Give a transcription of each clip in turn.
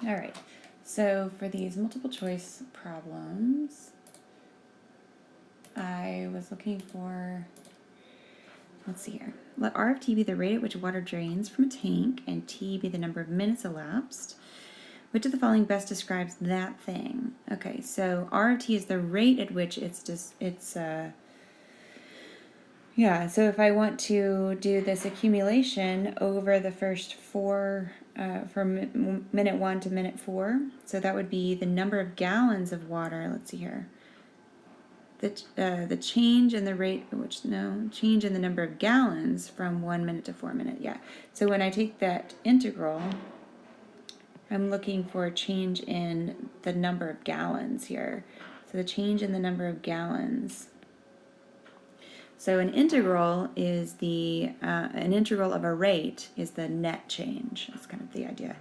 All right, so for these multiple choice problems, I was looking for, let's see here. Let R of t be the rate at which water drains from a tank and t be the number of minutes elapsed. Which of the following best describes that thing? Okay, so R of t is the rate at which yeah, so if I want to do this accumulation over the first four, from minute 1 to minute 4, so that would be the number of gallons of water. Let's see here. The change in the rate, change in the number of gallons from 1 minute to 4 minutes. Yeah. So when I take that integral, I'm looking for a change in the number of gallons here. So the change in the number of gallons. So an integral is an integral of a rate is the net change. That's kind of the idea.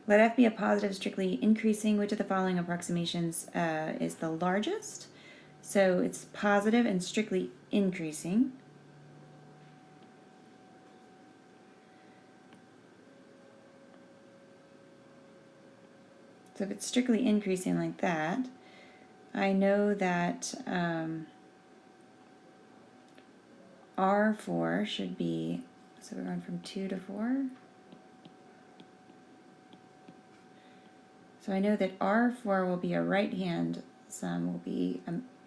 Let f be a positive strictly increasing. Which of the following approximations is the largest? So it's positive and strictly increasing. So if it's strictly increasing like that, I know that R4 should be, so we're going from 2 to 4. So I know that R4 will be a right-hand sum, will be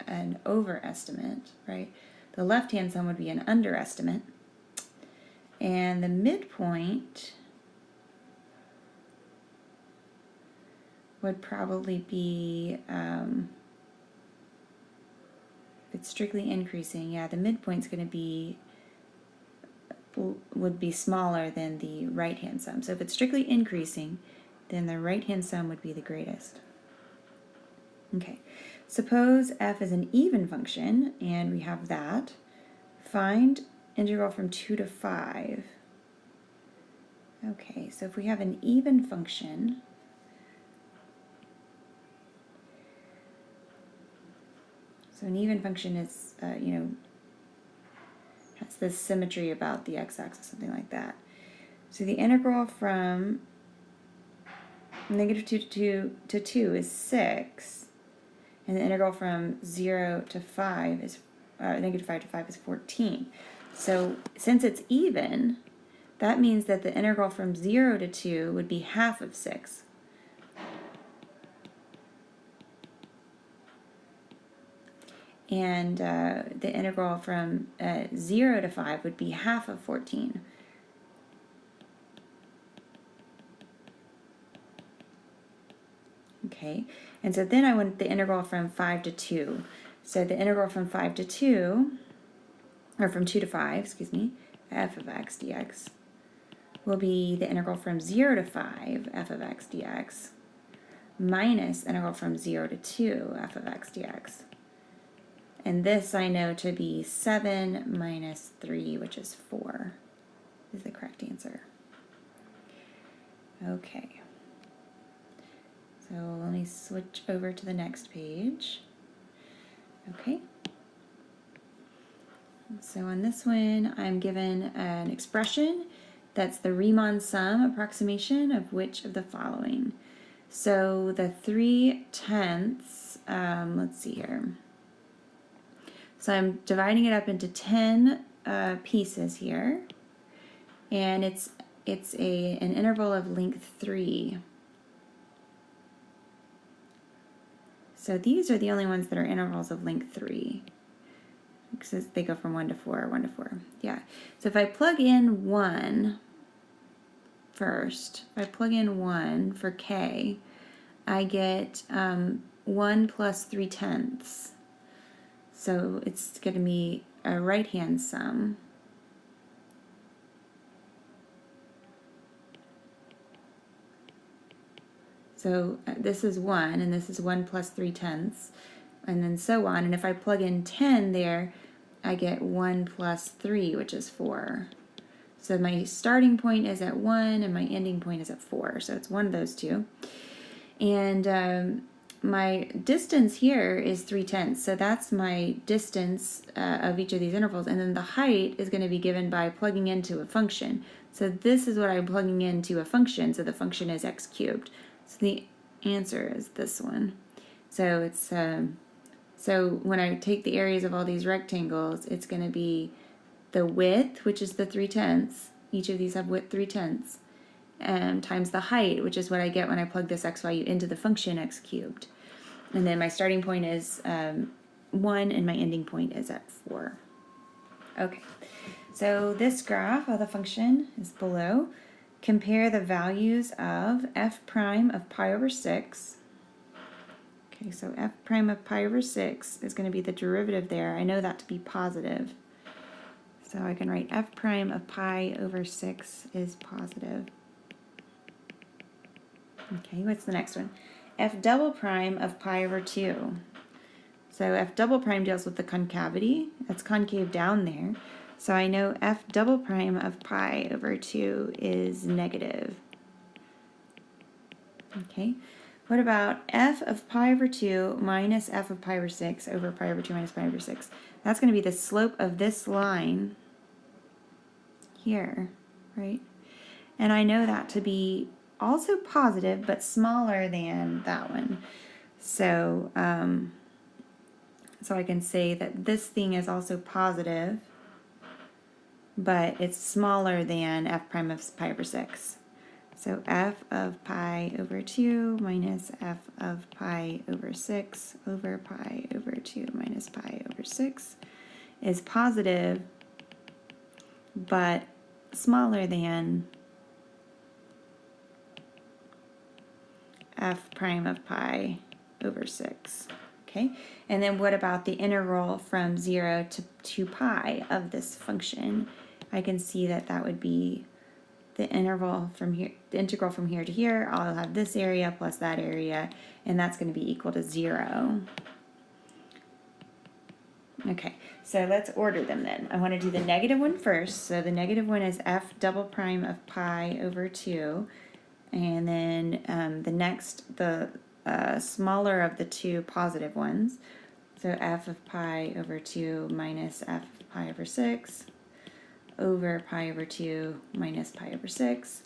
an overestimate, right? The left-hand sum would be an underestimate. And the midpoint would probably be, if it's strictly increasing, yeah, the midpoint's going to would be smaller than the right-hand sum. So if it's strictly increasing, then the right-hand sum would be the greatest. Okay, suppose f is an even function, and we have that. Find integral from 2 to 5. Okay, so if we have an even function, so an even function is, has this symmetry about the x-axis, something like that. So the integral from negative 2 to 2 is 6, and the integral from 0 to 5 is, negative 5 to 5 is 14. So since it's even, that means that the integral from 0 to 2 would be half of 6. And the integral from 0 to 5 would be half of 14. Okay, and so then I want the integral from 5 to 2. So the integral from 5 to 2, or from 2 to 5, excuse me, f of x dx, will be the integral from 0 to 5, f of x dx, minus integral from 0 to 2, f of x dx. And this I know to be 7 minus 3, which is 4, is the correct answer. Okay. So let me switch over to the next page. Okay. So on this one, I'm given an expression that's the Riemann sum approximation of which of the following. So the 3/10, let's see here. So I'm dividing it up into 10 pieces here, and it's an interval of length 3. So these are the only ones that are intervals of length 3, because they go from 1 to 4, 1 to 4. Yeah. So if I plug in 1 first, if I plug in 1 for k, I get 1 plus 3/10. So it's going to be a right-hand sum. So this is 1, and this is 1 plus 3/10, and then so on. And if I plug in 10 there, I get 1 plus 3, which is 4. So my starting point is at 1, and my ending point is at 4. So it's one of those two. And my distance here is 3/10. So that's my distance of each of these intervals. And then the height is going to be given by plugging into a function. So this is what I'm plugging into a function. So the function is x cubed. So the answer is this one. So it's so when I take the areas of all these rectangles, it's going to be the width, which is the 3/10. Each of these have width 3/10, times the height, which is what I get when I plug this x value into the function x cubed. And then my starting point is 1, and my ending point is at 4. Okay, so this graph of the function is below. Compare the values of f prime of pi over 6. Okay, so f prime of pi over 6 is going to be the derivative there. I know that to be positive. So I can write f prime of pi over 6 is positive. Okay, what's the next one? F double prime of pi over 2. So f double prime deals with the concavity. That's concave down there. So I know f double prime of pi over 2 is negative. Okay, what about f of pi over 2 minus f of pi over 6 over pi over 2 minus pi over 6? That's going to be the slope of this line here, right? And I know that to be also positive, but smaller than that one. So, so I can say that this thing is also positive, but it's smaller than f prime of pi over 6. So f of pi over 2 minus f of pi over 6 over pi over 2 minus pi over 6 is positive, but smaller than f prime of pi over 6. Okay, and then what about the integral from 0 to 2 pi of this function? I can see that that would be the interval from here, the integral from here to here. I'll have this area plus that area, and that's going to be equal to 0. Okay, so let's order them then. I want to do the negative one first. So the negative one is f double prime of pi over 2. And then the smaller of the two positive ones. So f of pi over 2 minus f of pi over 6 over pi over 2 minus pi over 6.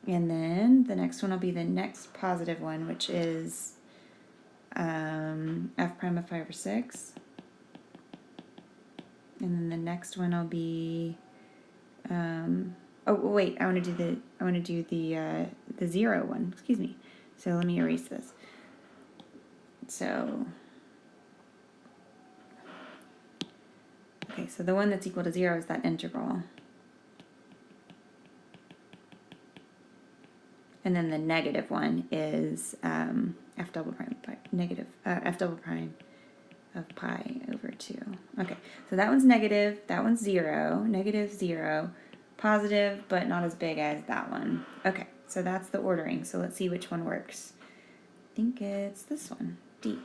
And then the next one will be the next positive one, which is f prime of pi over 6. And then the next one will be oh wait, I want to do the 0 one. Excuse me. So let me erase this. So okay, so the one that's equal to 0 is that integral. And then the negative one is f double prime f double prime of pi over 2. Okay, so that one's negative, that one's 0, negative 0, positive, but not as big as that one. Okay, so that's the ordering. So let's see which one works. I think it's this one, D.